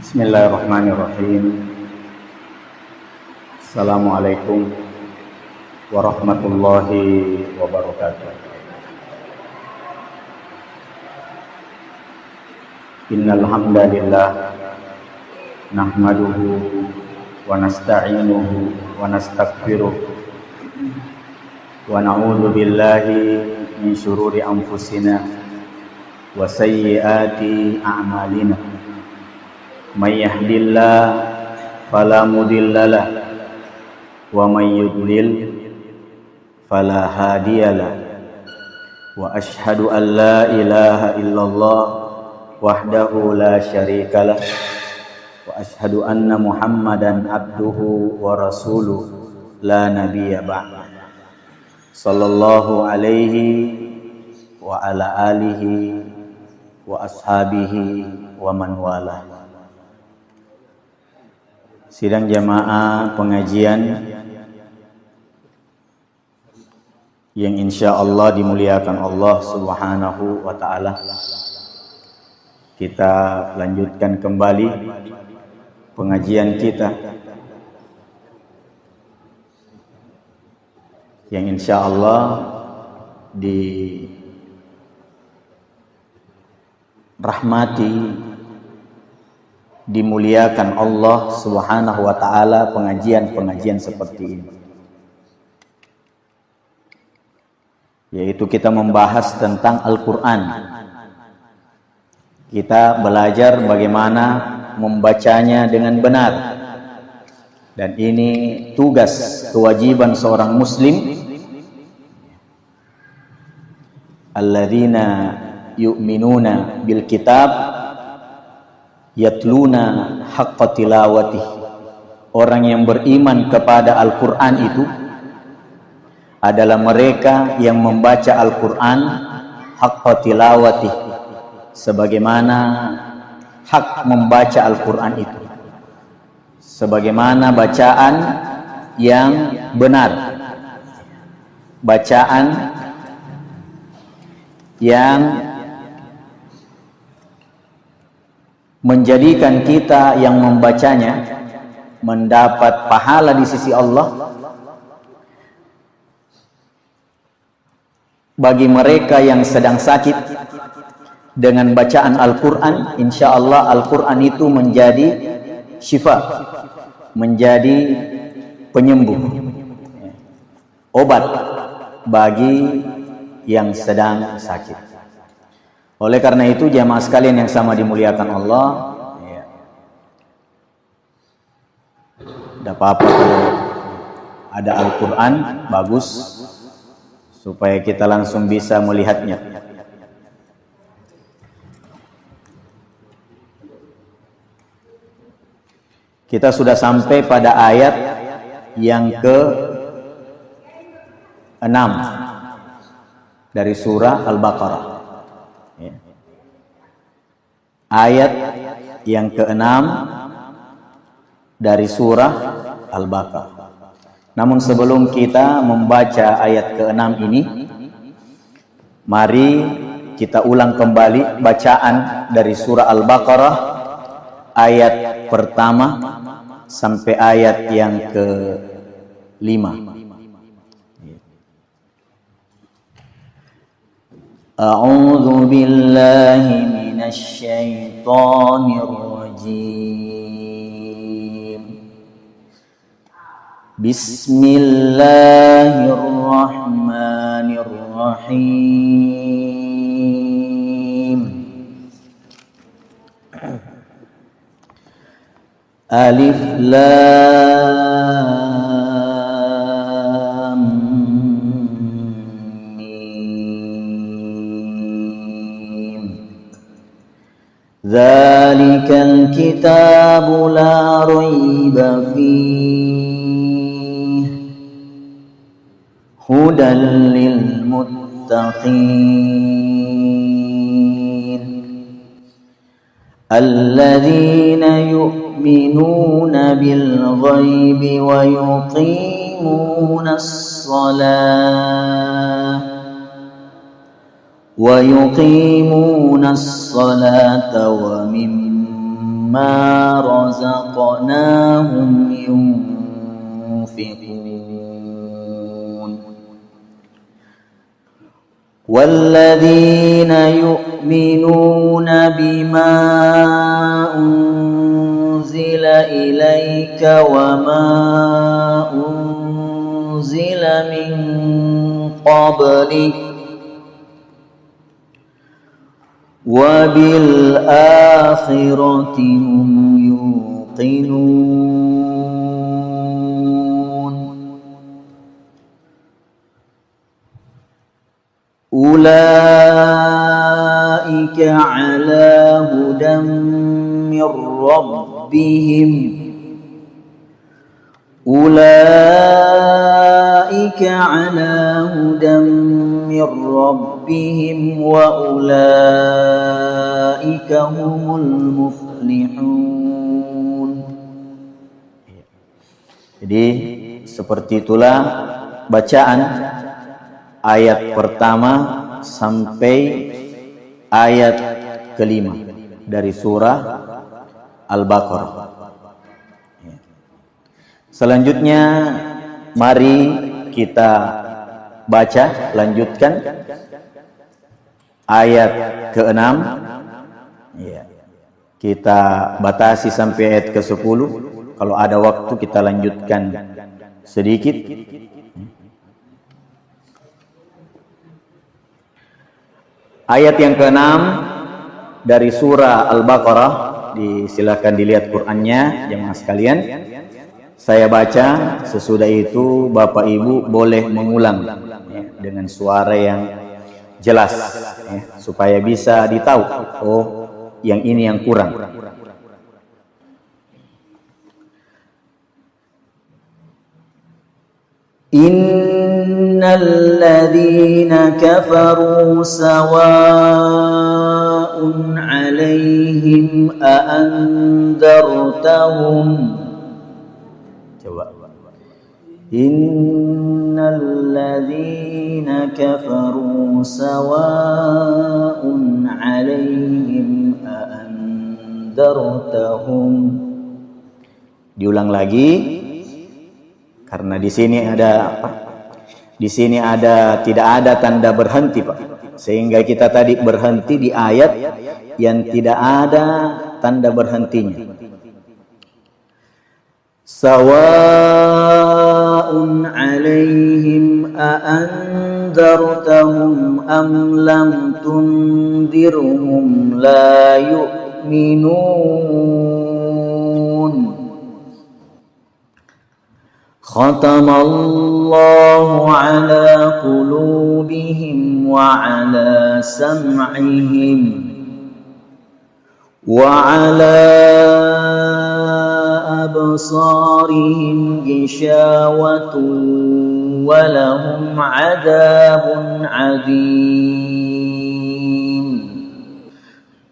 Bismillahirrahmanirrahim. Assalamualaikum warahmatullahi wabarakatuh. Innal hamdalillah nahmaduhu wa nasta'inuhu wa nastaghfiruh wa na'udzu billahi min syururi anfusina wa sayyiati a'malina. May yahdihillah fala mudhillalah wa may yudlil fala hadiyalah. Wa asyhadu an la ilaha illallah wahdahu la syarikalah wa asyhadu anna Muhammadan abduhu wa rasuluh la nabiyya ba'da. Sallallahu alaihi wa ala alihi wa ashabihi wa man wala. Sidang jamaah pengajian yang insya Allah dimuliakan Allah Subhanahu wa ta'ala. Kita lanjutkan kembali pengajian kita yang insya Allah dirahmati, dimuliakan Allah Subhanahu wa ta'ala pengajian-pengajian seperti ini, yaitu kita membahas tentang Al-Quran. Kita belajar bagaimana membacanya dengan benar, dan ini tugas kewajiban seorang muslim. Alladzina yu'minuna bil kitab yatluna haqqa tilawatih. Orang yang beriman kepada Al-Quran itu adalah mereka yang membaca Al-Quran haqqa tilawatih, sebagaimana hak membaca Al-Quran itu, sebagaimana bacaan yang benar, bacaan yang menjadikan kita yang membacanya mendapat pahala di sisi Allah. Bagi mereka yang sedang sakit, dengan bacaan Al-Quran, insya Allah Al-Quran itu menjadi syifa, menjadi penyembuh, obat bagi yang sedang sakit. Oleh karena itu jamaah sekalian yang sama dimuliakan Allah, tidak apa-apa kalau ada Al-Quran, bagus, supaya kita langsung bisa melihatnya. Kita sudah sampai pada ayat yang ke-6 dari surah Al-Baqarah. Ayat yang ke-6 dari surah Al-Baqarah. Namun sebelum kita membaca ayat ke-6 ini, mari kita ulang kembali bacaan dari surah Al-Baqarah ayat pertama sampai ayat yang ke-5. A'udzu billahi minasy syaithanir rajim. Bismillahirrahmanirrahim. Alif Lam Mim. Dzalikal kitabu la raiba fihi hudan lil muttaqin alladzina yu'minuna bil ghaibi wa yuqimunas shalah ويقيمون الصلاة ومما مما رزقناهم ينفقون والذين يؤمنون بما أنزل إليك وما أنزل من قبلك وبالآخرة هم يوقنون أولئك على هدى من ربهم أولئك على هدى من ربهم وأولئك هم المفلحون. Jadi seperti itulah bacaan ayat pertama sampai ayat kelima dari surah Al-Baqarah. Selanjutnya mari kita baca, lanjutkan ayat ke-6. Ya. Kita batasi sampai ayat ke-10. Kalau ada waktu kita lanjutkan sedikit. Ayat yang ke-6 dari surah Al-Baqarah, silakan dilihat Qur'annya jemaah sekalian. Saya baca, sesudah itu Bapak Ibu boleh mengulang ya, dengan suara yang jelas ya, supaya bisa ditahu, oh yang ini yang kurang. Innal ladzina kafaru sawa'un 'alaihim a andartahum. Coba. Innal ladzina kafaru sawa'un 'alaihim a andartahum. Diulang lagi. Karena di sini ada apa? Di sini ada tidak ada tanda berhenti, Pak. Sehingga kita tadi berhenti di ayat yang tidak ada tanda berhentinya. Sawa'un 'alaihim a anzartahum am lam tundirhum la yu'minun. Khatamallahu ala qulubihim wa ala sam'ihim wa ala absarihim gishawatun wa lahum adabun adzim.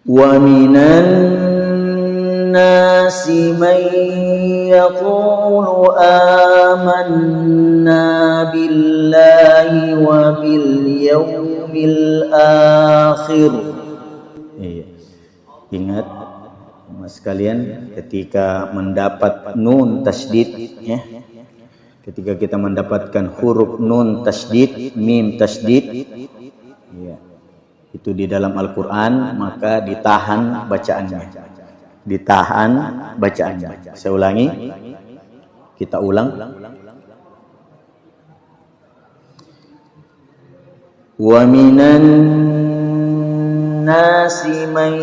Wa minan nasi man yaqulu amanna billahi wa bil yawmil akhir. Ingat mas kalian, ketika mendapat nun tasydid ya, ketika kita mendapatkan huruf nun tasydid, mim tasydid ya, itu di dalam Al-Qur'an, maka ditahan bacaannya. Ditahan bacaannya. Saya ulangi. Kita ulang. Wa minan nasi man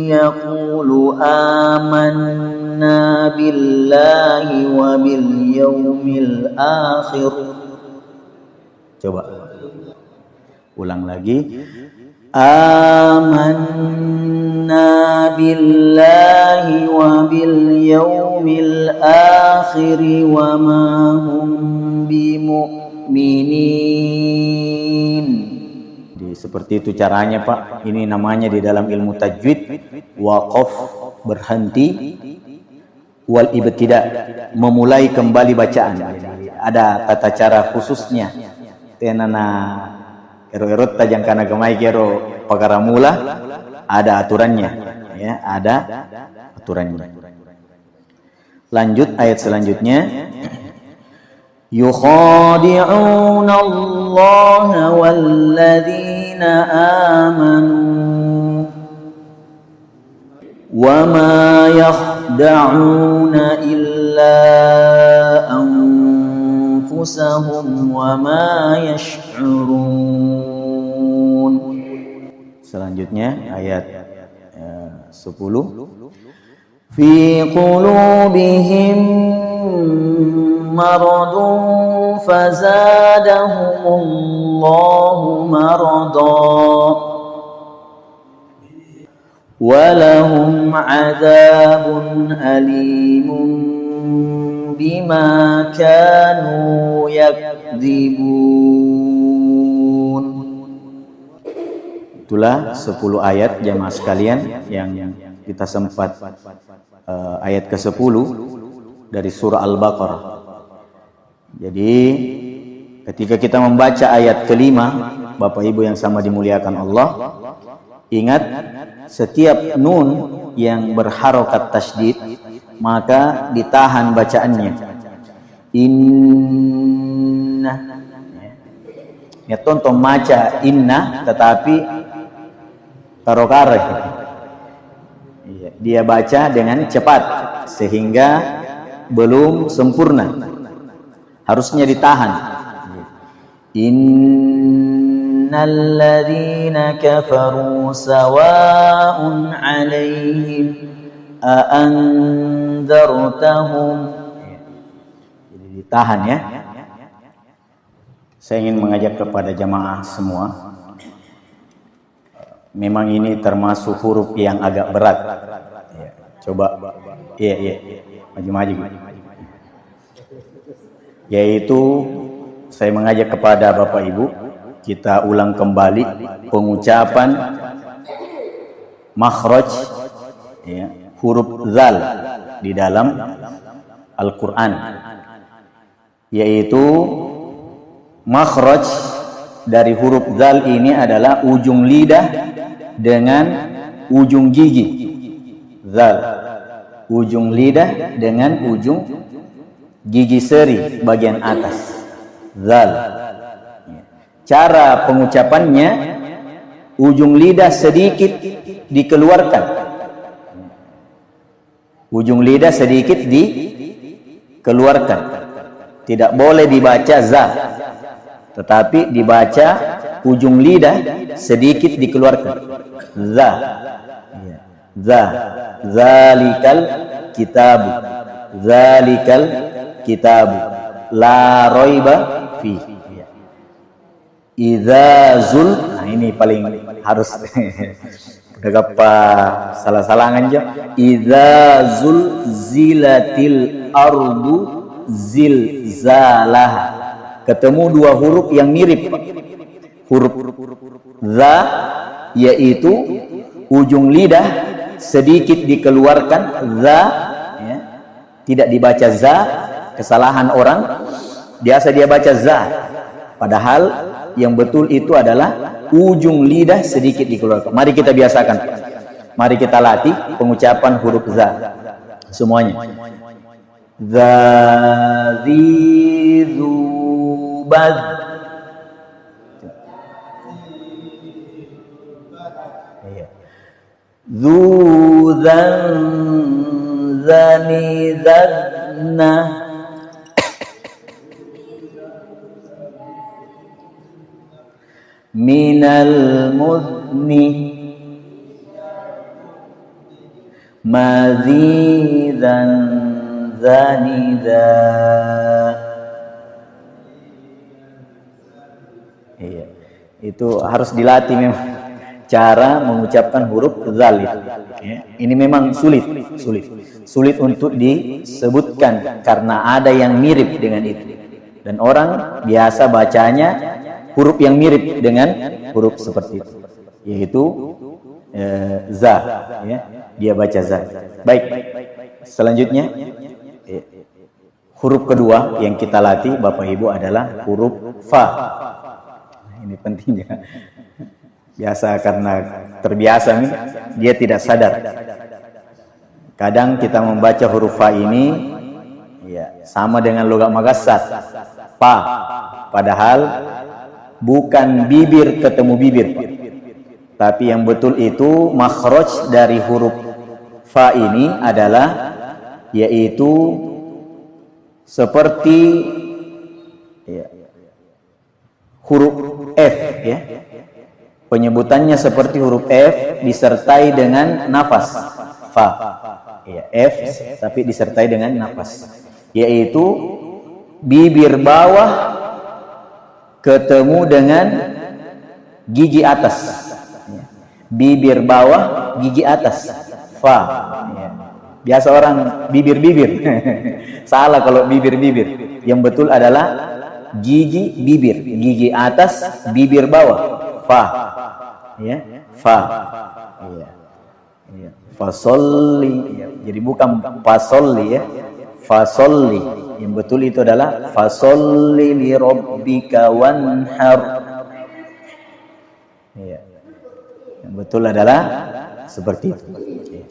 yaqulu amanna billahi wa bil yawmil akhir. Coba. Ulang lagi. Amanna billahi wa bil yawmil akhir wa ma hum bimu'minin. Jadi seperti itu caranya, Pak. Ini namanya di dalam ilmu tajwid waqaf, berhenti, wal ibtida, memulai kembali bacaan. Jadi ada tata cara khususnya. Tenana ero-ero tajang kana gemai kero pagara mula, ada aturannya ya, ada aturannya. Lanjut ayat selanjutnya. Yukhadi'una Allah walladzina amanu wa ma yakhda'una illa anfusahum wa ma yash'urun. Selanjutnya ayat 10. Fi qulubihim maradun fazadahumullahu maradan walahum adzabun alimun bima kanu yakdzibun. Itulah 10 ayat jamaah sekalian yang kita sempat ayat ke-10 dari surah Al-Baqarah. Jadi ketika kita membaca ayat kelima, Bapak Ibu yang sama dimuliakan Allah, ingat setiap nun yang berharokat tasydid maka ditahan bacaannya. Inna. Ya tonton baca inna tetapi karokare. Dia baca dengan cepat sehingga belum sempurna, harusnya ditahan. Innal ladzina kafaru sawa'un 'alaihim a anzartahum. Jadi ditahan ya. Saya ingin mengajak kepada jamaah semua, memang ini termasuk huruf yang agak berat. Coba, maju-maju. Yaitu saya mengajak kepada Bapak Ibu, kita ulang kembali pengucapan makhraj ya, huruf zal di dalam Al-Quran. Yaitu makhraj dari huruf zal ini adalah ujung lidah dengan ujung gigi. Zal, ujung lidah dengan ujung gigi seri bagian atas. Zal. Cara pengucapannya, ujung lidah sedikit dikeluarkan. Ujung lidah sedikit dikeluarkan. Tidak boleh dibaca za, tetapi dibaca ujung lidah sedikit dikeluarkan. Za. Za. Zalikal kitabu. Zalikal kitabu. La raiba fi. Idza zul. Nah ini paling harus gagapa salah-salangan aja. Idza zul zilatil ardu zilzalah. Ketemu dua huruf yang mirip. Huruf za yaitu ujung lidah sedikit dikeluarkan, za ya. Tidak dibaca za, kesalahan orang biasa dia baca za, padahal yang betul itu adalah ujung lidah sedikit dikeluarkan. Mari kita biasakan, mari kita latih pengucapan huruf za semuanya. Za, zi, zu, baz. Zu, zan, zani, zadna. Minal muzni mazidan zanida. Iya, itu harus dilatih memang. Cara mengucapkan huruf zal itu. Ya, ini memang sulit untuk disebutkan karena ada yang mirip dengan itu. Dan orang biasa bacanya huruf yang mirip dengan huruf seperti itu, yaitu za. Ya, dia baca za. Baik. Selanjutnya huruf kedua yang kita latih Bapak Ibu adalah huruf fa. Ini pentingnya. Biasa karena terbiasa nih, dia tidak sadar. Kadang kita membaca huruf fa ini ya sama dengan logat Makassar, pa, padahal bukan bibir ketemu bibir, tapi yang betul itu makhraj dari huruf fa ini adalah yaitu seperti ya, huruf F ya. Penyebutannya seperti huruf F disertai dengan nafas fa. Ya, F tapi disertai dengan nafas. Yaitu bibir bawah ketemu dengan gigi atas. Ya. Bibir bawah, gigi atas. Fa. Ya. Biasa orang bibir-bibir. Salah kalau bibir-bibir. Yang betul adalah gigi bibir, gigi atas, bibir bawah. Fa. Ya, fa. Ya. Ya. Fasolli. Ya. Jadi bukan fasolli ya. Fasolli. Yang betul itu adalah fasolli li rabbika wanhar. Ya. Yang betul adalah seperti itu. Ya.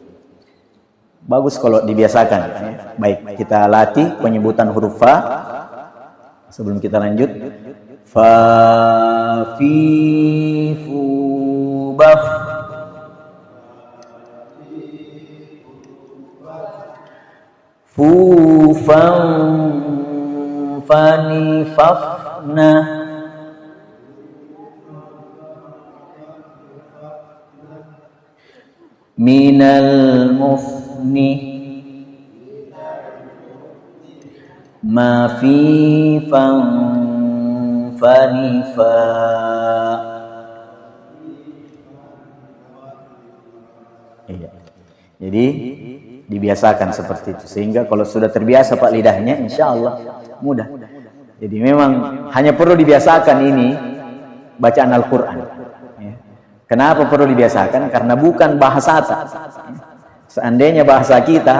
Bagus kalau dibiasakan. Ya. Baik, kita latih penyebutan huruf fa. Sebelum kita lanjut, fa fi fu baf fu fan fani fafna minal mufni ma fi fan fani fa. Iya. Jadi dibiasakan seperti itu sehingga kalau sudah terbiasa Pak lidahnya insya Allah mudah. Jadi memang hanya perlu dibiasakan ini bacaan Al-Quran. Ya. Kenapa perlu dibiasakan? Karena bukan bahasa kita. Seandainya bahasa kita,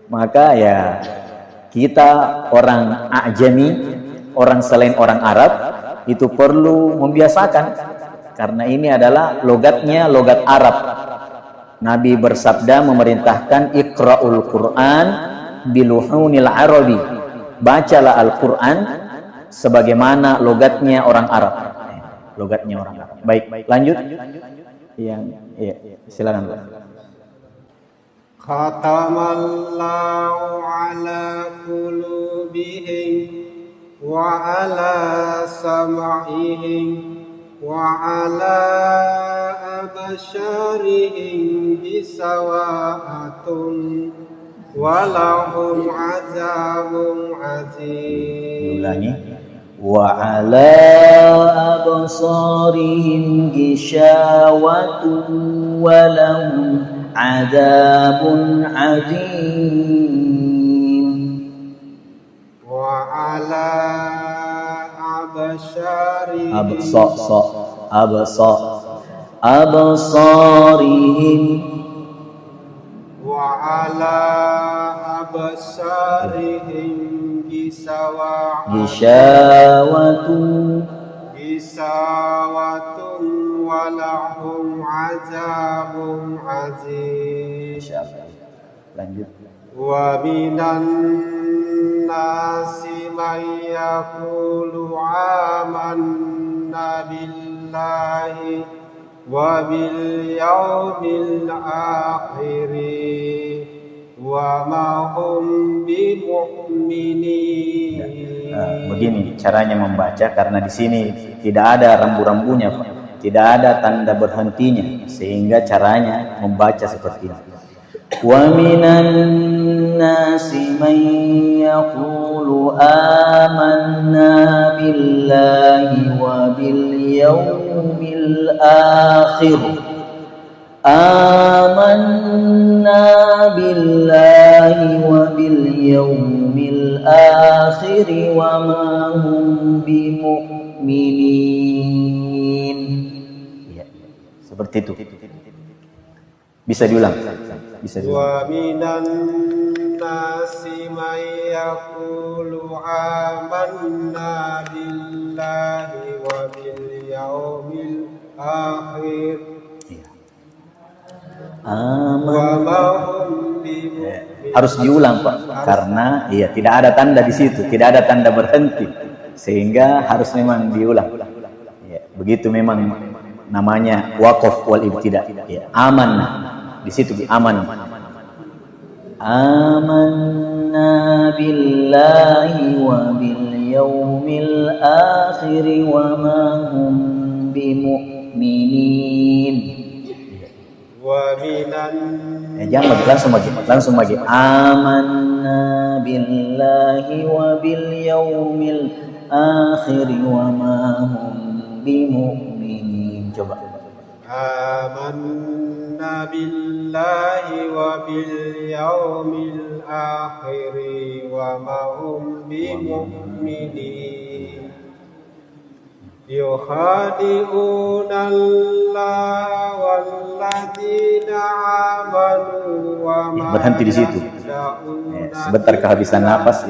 maka ya kita orang Ajami, orang selain orang Arab itu perlu membiasakan karena ini adalah logatnya logat Arab. Nabi bersabda memerintahkan iqra'ul Qur'an biluhunil Arabi. Bacalah Al-Qur'an sebagaimana logatnya orang Arab. Logatnya orang Arab. Baik, lanjut. Yang iya, silakan, Pak. Khatamallahu ala qulubihim wa ala sam'ihim وعلى أبشارهم بسواءة ولهم عذاب عظيم وعلى أبصارهم غشاوة ولهم عذاب عظيم وعلى أبصارهم وعلى أبصارهم غشاوة ولهم عذاب عظيم. Lanjut. ومن الناس من يقول آمنا بالله وباليوم الآخر وما هم بمؤمنين. Begini caranya membaca karena di sini tidak ada rambu-rambunya, Pak. Tidak ada tanda berhentinya sehingga caranya membaca seperti ini. وَمِنَ النَّاسِ مَن يَقُولُ آمَنَّا بِاللَّهِ وَبِالْيَوْمِ الْآخِرِ آمَنَّا بِاللَّهِ وَبِالْيَوْمِ الْآخِرِ وَمَا هُمْ بِمُؤْمِنِينَ. Ya, seperti itu. Bisa diulang. Wa minan nasi may yaqulu amanna billahi wa bil yawmil akhir. Iya. Wa Aman. ma hum bimu'minin. Harus diulang Pak, karena tidak ada tanda di situ, tidak ada tanda berhenti, sehingga harus memang diulang. Ya, begitu memang namanya waqaf wal ibtida. Ya, aman di situ aman. Amanna billahi wa bil yaumil akhir wa ma hum bimu'minin. Wa minan Jangan langsung lagi. Amanna billahi wa bil yaumil akhir wa ma hum bimu'minin. Coba. amanna billahi wa bil yaumil akhir wa ma hum bimu'minin. Yukhadi'una Allah walladzina amanu wa ma Berhenti di situ. Sebentar kehabisan napas.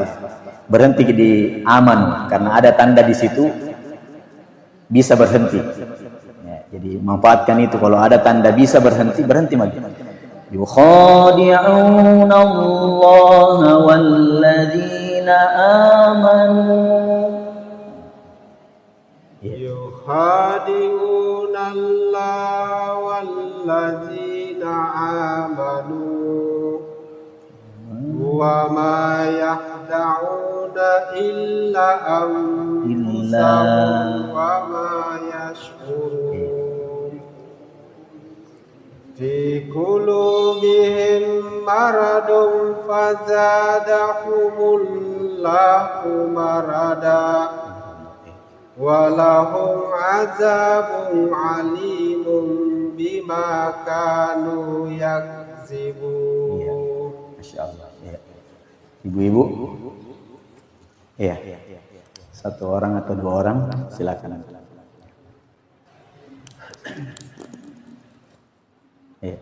Berhenti di aman, karena ada tanda di situ bisa berhenti. Jadi manfaatkan itu, kalau ada tanda bisa berhenti lagi. Yukhadi'una Allah walladzina amanu. Yukhadi'una Allah walladzina amanu wa ma yahda'una illa anfusahum wa ma yash'urun. Fi qulubihim maradun fazadahumullahu marada walahum azabun alimun bima kanu yakzibun. Masya Allah. Ya. Ibu-ibu, iya, satu orang atau dua orang, silakan. Iya.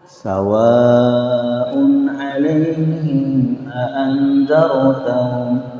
Sawa'un 'alaihim a'anzartahum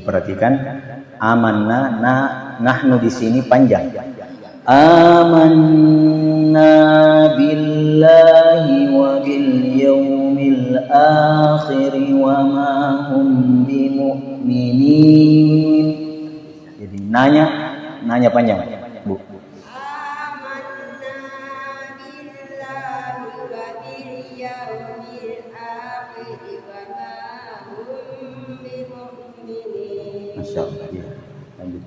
Perhatikan, amanna, nahnu di sini panjang. Amanna billahi wa bil yaumil akhir wa ma hum bimu'minin. Jadi nanya panjang, Bu. Masya Allah. Ya. Lanjut.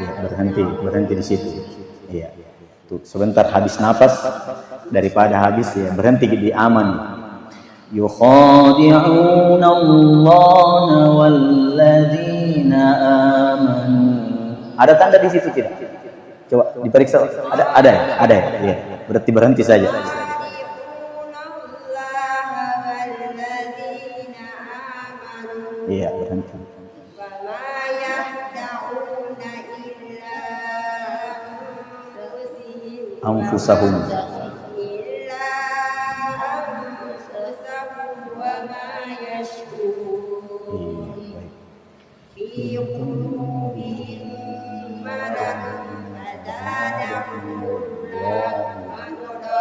Ya, berhenti di situ. Iya. Tuh, sebentar habis napas, daripada habis ya berhenti di aman. Yukhadi'una Allah walladzina amanu. Ada tanda di situ tidak? Coba diperiksa. Ada ya. Berhenti saja. Iya, berhenti. Anfusahum.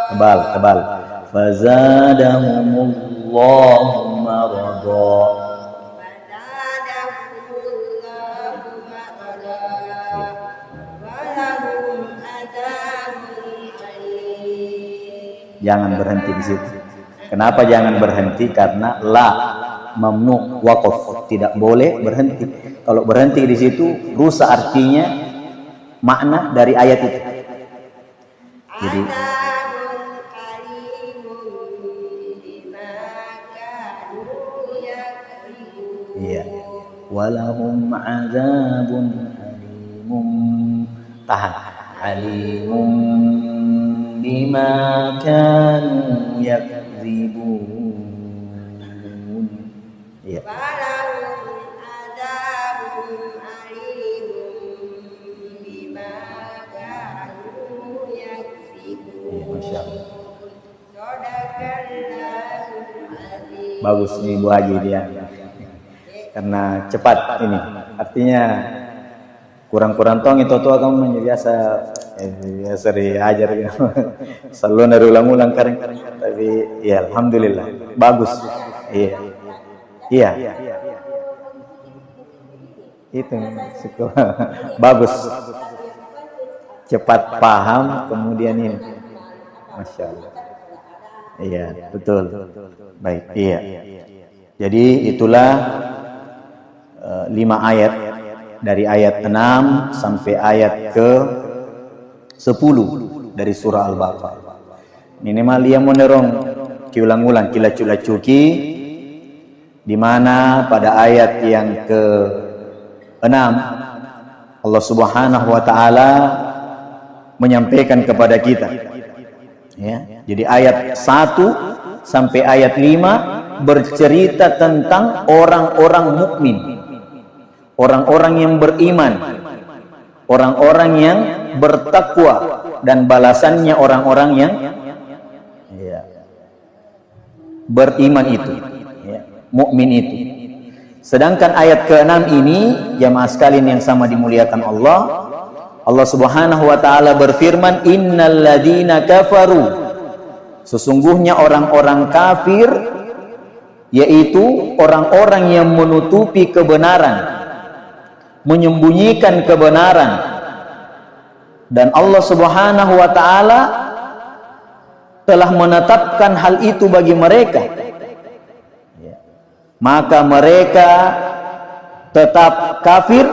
tebal. Fazadahumullahu marada. Jangan berhenti di situ. Kenapa jangan berhenti? Karena la mamnu waqaf, tidak boleh berhenti. Kalau berhenti di situ rusak artinya makna dari ayat itu. Jadi iya, walahum azabun alimum, tahan, alimum bima kanu yakdzibun. Iya. Masya Allah. Bagus nih Bu Haji dia, karena cepat ini. Artinya kurang-kurang tong itu tua kamu biasa diajar gitu. Selalu dari ulang-ulang kering. Tapi ya alhamdulillah bagus. Iya. Itu syukur. Bagus. Cepat paham kemudian ini. Masya Allah. Iya, betul. Baik, iya. Jadi itulah 5 ayat dari ayat 6 sampai ayat ke 10 dari surah Al-Baqarah. Minimal dia menerong kiulang-ulang kila-cula-cuki, di mana pada ayat yang ke 6 Allah Subhanahu wa taala menyampaikan kepada kita, ya. Jadi ayat 1 sampai ayat 5 bercerita tentang orang-orang mukmin, orang-orang yang beriman, orang-orang yang bertakwa, dan balasannya orang-orang yang beriman itu, mukmin itu. Sedangkan ayat ke-6 ini, jamaah sekalian yang sama dimuliakan Allah, Allah Subhanahu wa taala berfirman, innal ladzina kafaru, sesungguhnya orang-orang kafir, yaitu orang-orang yang menutupi kebenaran, menyembunyikan kebenaran, dan Allah Subhanahu wa taala telah menetapkan hal itu bagi mereka, maka mereka tetap kafir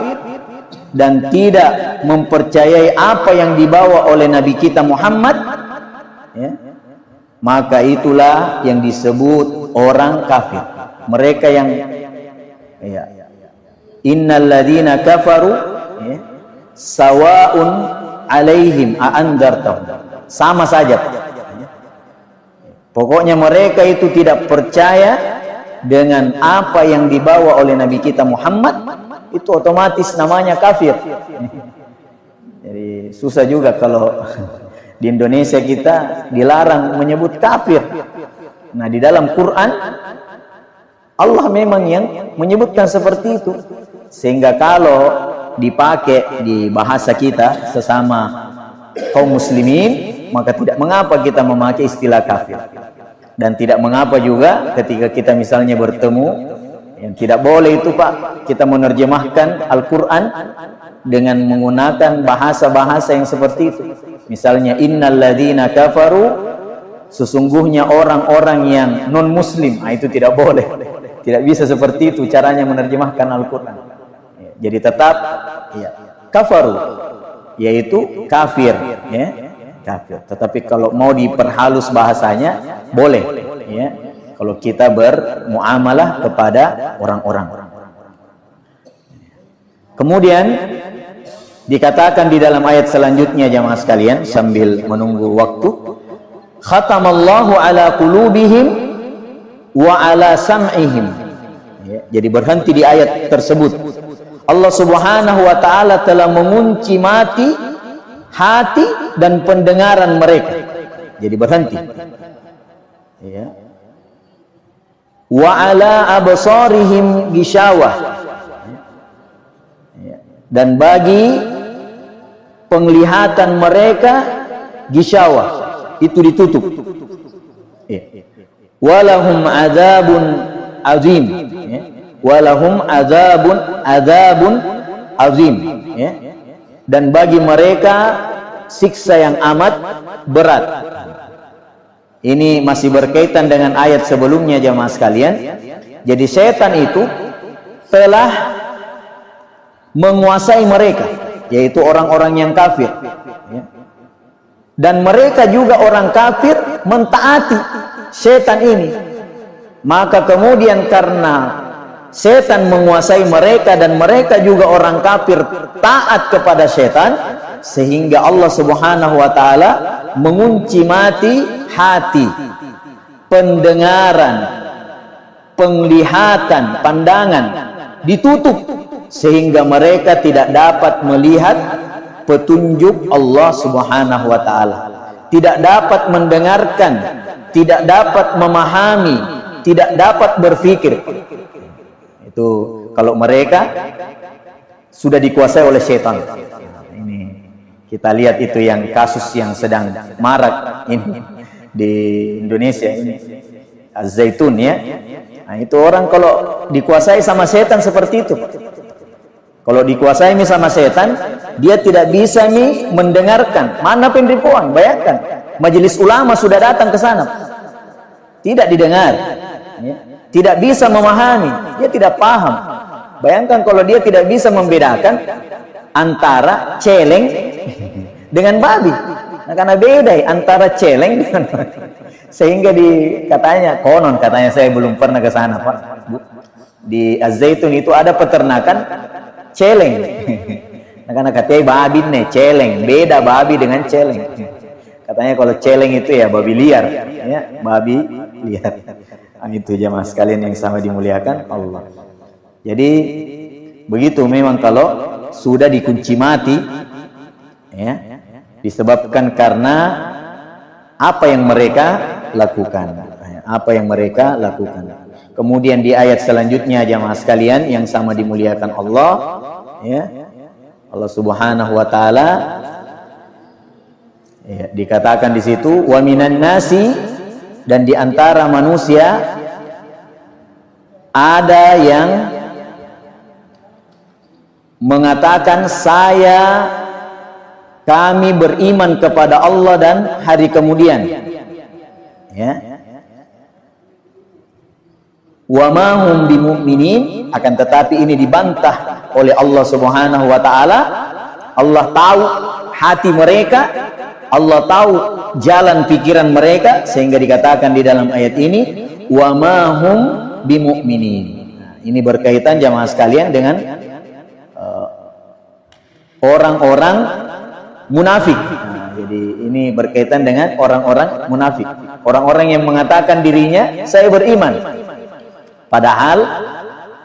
dan tidak mempercayai apa yang dibawa oleh Nabi kita Muhammad, ya. Maka itulah yang disebut orang kafir. Mereka yang innal ladzina kafaru sawaun alaihim a'andartahum, sama saja. Pokoknya mereka itu tidak percaya dengan apa yang dibawa oleh Nabi kita Muhammad, itu otomatis namanya kafir. Jadi susah juga kalau di Indonesia kita dilarang menyebut kafir. Nah, di dalam Quran Allah memang yang menyebutkan seperti itu, sehingga kalau dipakai di bahasa kita sesama kaum muslimin, maka tidak mengapa kita memakai istilah kafir. Dan tidak mengapa juga ketika kita misalnya bertemu, yang tidak boleh itu Pak, kita menerjemahkan Al-Quran dengan menggunakan bahasa-bahasa yang seperti itu. Misalnya innal ladzina kafaru, sesungguhnya orang-orang yang non muslim, itu tidak boleh. Tidak bisa seperti itu caranya menerjemahkan Al-Quran. Jadi tetap kafaru, yaitu kafir, kafir. Tetapi kalau mau diperhalus bahasanya boleh, ya. Kalau kita bermuamalah kepada orang-orang. Kemudian dikatakan di dalam ayat selanjutnya, jamaah sekalian, sambil menunggu waktu, khatamallahu ala qulubihim wa ala sam'ihim. Ya, jadi berhenti di ayat tersebut. Allah Subhanahu wa taala telah mengunci mati hati dan pendengaran mereka. Jadi berhenti. Ya. Wa ala absarihim gishawah. Ya. Dan bagi penglihatan mereka gishawah. itu ditutup. Ya. Walahum adzabun azim. Ya. Walahum adzabun azim. Ya. Dan bagi mereka siksa yang amat berat. Ini masih berkaitan dengan ayat sebelumnya jamaah sekalian. Jadi setan itu telah menguasai mereka, yaitu orang-orang yang kafir. Ya. Dan mereka juga orang kafir mentaati setan ini. Maka kemudian karena setan menguasai mereka dan mereka juga orang kafir taat kepada setan, sehingga Allah Subhanahu wa taala mengunci mati hati, pendengaran, penglihatan, pandangan ditutup, sehingga mereka tidak dapat melihat petunjuk Allah Subhanahu wa taala, tidak dapat mendengarkan, tidak dapat memahami, tidak dapat berpikir. Itu kalau mereka sudah dikuasai oleh setan. Ini kita lihat itu yang kasus yang sedang marak ini di Indonesia ini, Az-Zaitun ya. Nah, itu orang kalau dikuasai sama setan seperti itu. Kalau dikuasai sama setan, dia tidak bisa mendengarkan. Mana pembicaraan? Bayangkan, majelis ulama sudah datang ke sana, tidak didengar, ya. Tidak bisa memahami, dia tidak paham. Bayangkan kalau dia tidak bisa membedakan antara celeng dengan babi. Nah, karena beda antara celeng dengan babi. Sehingga konon katanya, saya belum pernah ke sana Pak, Bu. Di Az-Zaitun itu ada peternakan celeng. Nah, karena katanya babi nih, celeng. Beda babi dengan celeng. Katanya kalau celeng itu ya babi liar, ya, babi liar. Nah, itu jamaah sekalian yang sama dimuliakan Allah. Jadi begitu memang kalau sudah dikunci mati, ya, disebabkan karena apa yang mereka lakukan. Apa yang mereka lakukan. Kemudian di ayat selanjutnya jamaah sekalian yang sama dimuliakan Allah, ya, Allah Subhanahu wa taala, ya, dikatakan di situ wa minan nasi, dan di antara manusia ada yang mengatakan kami beriman kepada Allah dan hari kemudian, ya. Wa ma hum bimu'minin, akan tetapi ini dibantah oleh Allah Subhanahu wa taala. Allah tahu hati mereka, Allah tahu jalan pikiran mereka, sehingga dikatakan di dalam ayat ini wa ma hum bimu'minin. Nah, ini berkaitan jamaah sekalian dengan orang-orang munafik. Nah, jadi ini berkaitan dengan orang-orang munafik, orang-orang yang mengatakan dirinya saya beriman, padahal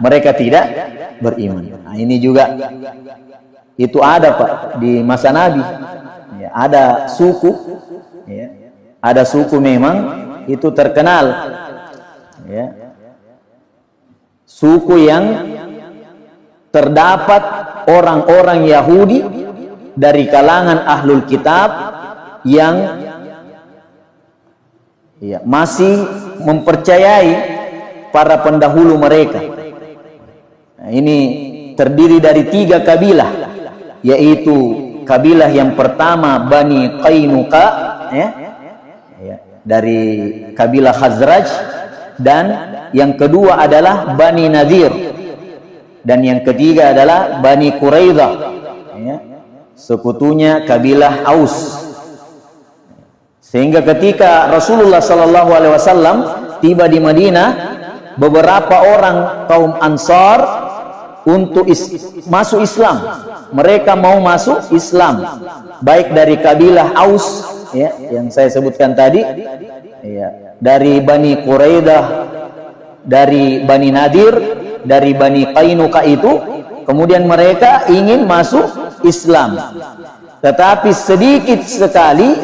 mereka tidak beriman. Nah, ini juga itu ada Pak di masa Nabi, ya, ada suku, ya, ada suku memang itu terkenal, ya, suku yang terdapat orang-orang Yahudi dari kalangan ahlul kitab yang, ya, masih mempercayai para pendahulu mereka. Nah, ini terdiri dari 3 kabilah, yaitu kabilah yang pertama Bani Qainuqa, ya, dari kabilah Khazraj, dan yang kedua adalah Bani Nadir, dan yang ketiga adalah Bani Quraidah, ya, sekutunya kabilah Aus. Sehingga ketika Rasulullah SAW tiba di Madinah, beberapa orang kaum Ansar untuk masuk Islam, mereka mau masuk Islam, baik dari kabilah Aus, ya, yang saya sebutkan tadi, ya, dari Bani Quraidah, dari Bani Nadir, dari Bani Qainuqa itu, kemudian mereka ingin masuk Islam. Tetapi sedikit sekali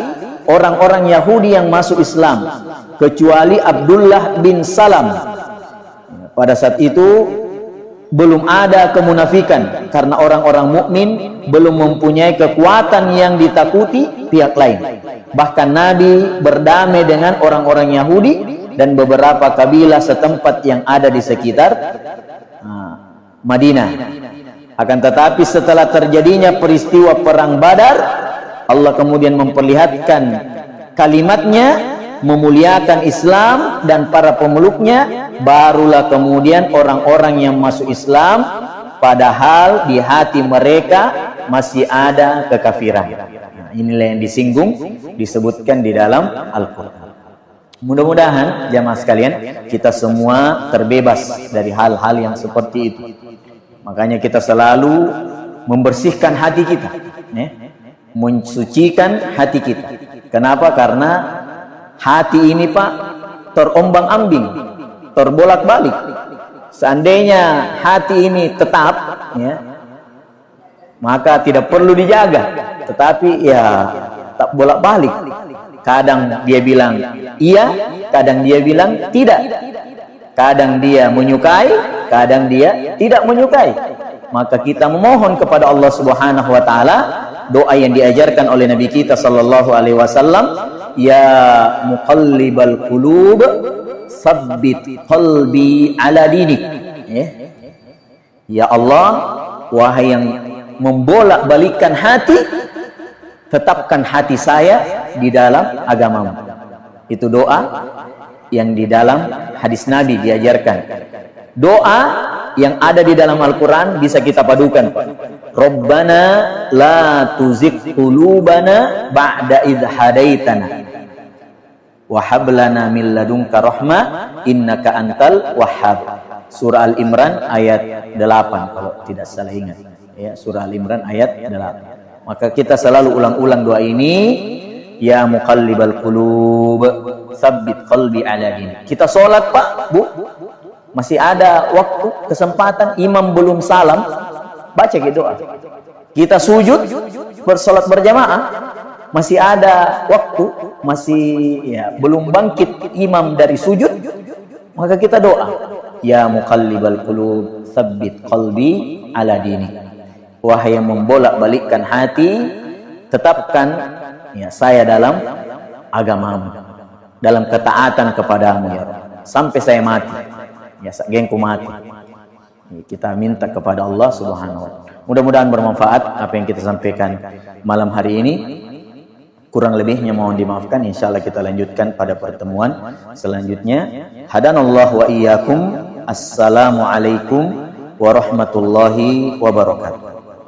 orang-orang Yahudi yang masuk Islam, kecuali Abdullah bin Salam. Pada saat itu belum ada kemunafikan karena orang-orang mukmin belum mempunyai kekuatan yang ditakuti pihak lain. Bahkan Nabi berdamai dengan orang-orang Yahudi dan beberapa kabilah setempat yang ada di sekitar Madinah. Akan tetapi setelah terjadinya peristiwa perang Badar, Allah kemudian memperlihatkan kalimatnya, memuliakan Islam dan para pemeluknya, barulah kemudian orang-orang yang masuk Islam padahal di hati mereka masih ada kekafiran. Nah, inilah yang disinggung, disebutkan di dalam Al-Quran. Mudah-mudahan jamaah sekalian, kita semua terbebas dari hal-hal yang seperti itu. Makanya kita selalu membersihkan hati kita, mensucikan hati kita. Kenapa? Karena hati ini Pak terombang-ambing, terbolak-balik. Seandainya hati ini tetap, maka tidak perlu dijaga. Tetapi ya tak bolak-balik. Kadang dia bilang iya, kadang dia bilang tidak. Kadang dia menyukai, kadang dia tidak menyukai. Maka kita memohon kepada Allah Subhanahu wa taala doa yang diajarkan oleh Nabi kita sallallahu alaihi wasallam, ya muqallibal qulub sabbit qalbi ala dinik. Ya Allah, wahai yang membolak-balikkan hati, tetapkan hati saya di dalam agamamu. Itu doa yang di dalam hadis Nabi diajarkan. Doa yang ada di dalam Al-Quran bisa kita padukan. Rabbana la tuzigh qulubana ba'da idh hadaitana wa hab lana min ladunka rahmah innaka antal wahhab. Surah Al-Imran ayat 8 kalau tidak salah ingat. Ya, surah Al-Imran ayat 8. Maka kita selalu ulang-ulang doa ini, ya muqallibal qulub sabbit qalbi ala dinik. Kita sholat Pak, Bu, masih ada waktu, kesempatan, imam belum salam, baca gitu doa. Kita sujud, bersolat berjamaah, masih ada waktu, masih belum bangkit imam dari sujud, maka kita doa, ya muqallibal qulub sabbit qalbi ala dinik. Wahai yang membolak-balikkan hati, tetapkan saya dalam agamamu, dalam ketaatan kepadamu ya Rabb, sampai saya mati, ya gengku mati. Kita minta kepada Allah Subhanahu wa taala. Mudah-mudahan bermanfaat apa yang kita sampaikan malam hari ini. Kurang lebihnya mohon dimaafkan. Insyaallah kita lanjutkan pada pertemuan selanjutnya. Hadanallahu wa iyyakum. Assalamualaikum warahmatullahi wabarakatuh.